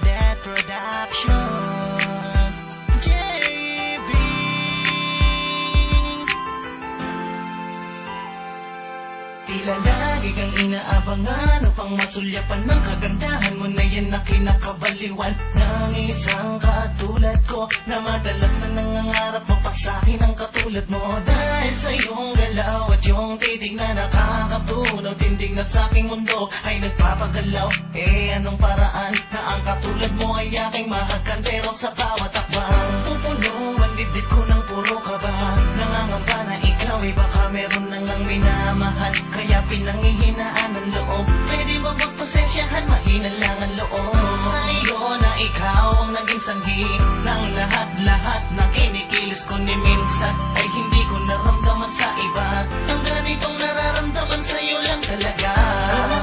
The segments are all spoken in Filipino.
Dead Productions, JB. Tila lagi kang inaabangan upang masulyapan ng kagandahan mo na yan na kinakabaliwan ng isang katulad ko na madalas na nangangarap mapasakin ang katulad mo. Dahil sa iyong galaw at iyong titig na nakakatunaw, tindig na sa aking mundo ay nagpapagalaw. Anong paraan na ang katulad mo ay aking mahagkan, pero sa bawat akbang pupuno ang dibdib ko ng puro kaba. Nangangamba na ikaw ay baka meron nang ang minamahal, kaya pinangihinaan ang loob. Pwede mo magpasensyahan, mahina lang ang loob. Sa iyo na ikaw ang naging sanhi ng lahat-lahat na kinikilos ko ni minsan ay hindi ko naramdaman sa iba. Ang ganitong nararamdaman sa iyo lang talaga.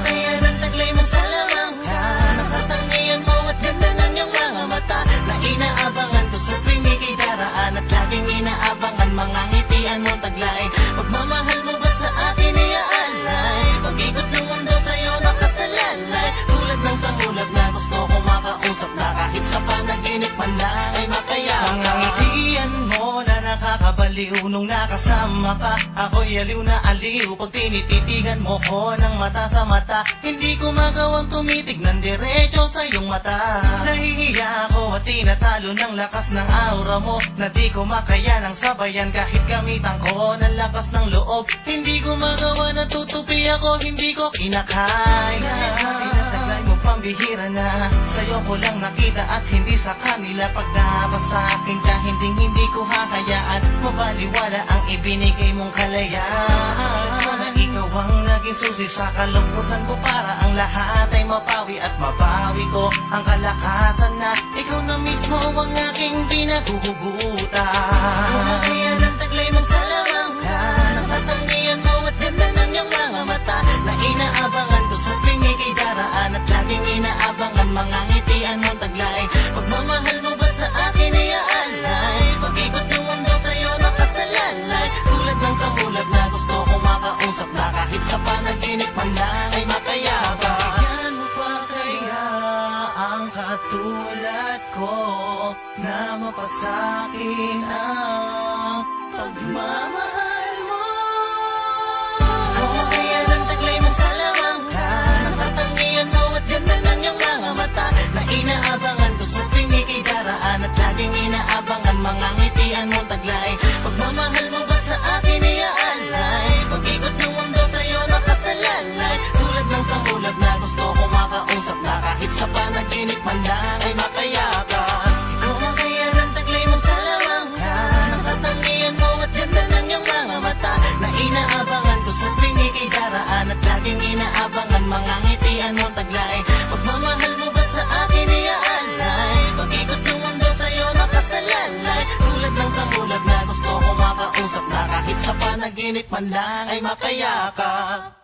Kaya ng taglay mo sa lamang ka, nakatangian mo at ganda ng iyong mga mata na inaabangan ko sa tuwing ika'y daraan, at laging inaabangan mga ngitian mo taglay. Pagmamahal mo ba sa akin iaalay? Pag-ikot ng mundo sa'yo nakasalalay, tulad ng sangulat na gusto kong makausap na kahit sa panaginip man lang ay makayakan. Mga ngitian mo na nakakabaliw nung nakasama ka, ako'y aliw na aliw pag tinititigan mo ko ng mata sa mata. Hindi ko magawang tumitig ng diretso sa iyong mata. Nahihiya ako at tinatalo ng lakas ng aura mo na di ko makaya ng sabayan kahit gamitan ko ng lakas ng loob. Hindi ko magawa na tutupi ako, hindi ko kinakaya. Tinataglay mo pambihira na, sa'yo ko lang nakita at hindi sa kanila. Pag nabas sa akin ka, hindi ko hakayaan mabaliwala ang ibinigay mong kalayaan. Na ikaw ang naging susi sa kalungkutan ko para ang lahat ay mapawi at mabawi ko ang kalakasan na ikaw na mismo ang aking pinaguhugutan. Kaya ng taglay mong sa lamang ka, ng katangian mo at ganda ng iyong mga mata na inaabangan ko sa tuwing ika'y daraan, at laging inaabangan mga ngitian mong taglay. Pagmamahal mo ba sa akin iaalay? Pag-ikot ng mundo sa'yo nakasalalay, tulad ng samulat na gusto kong makausap na kahit sa panaginip man lang ay makayaban. Bigyan mo pa kaya ang katulad ko na mapasakin ang pagmamahal mo? Kaya ng taglay mo sa lamang ka, ng katangian mo at ganda ng iyong mga mata na inaabangan ko sa tuwing ika'y daraan, at laging inaabangan mga ngitian mo taglay. Pagmamahal mo ba sa akin iaalay? Pag-ikot ng mundo sa'yo nakasalalay, tulad ng samulat na gusto kong makausap na kahit sa panaginip man lang ay makayakan. Ikaw kaya ng taglay mo sa lamang ka, ng katangian mo at ganda ng iyong mga mata na inaabangan ko sa tuwing ika'y daraan, at laging inaabangan mga ngitian mo taglay. Pagmamahal mo ba sa akin iaalay? Pag-ikot ng mundo sa'yo nakasalalay, tulad ng samulat na gusto kong makausap na kahit sa panaginip man lang ay makayakap.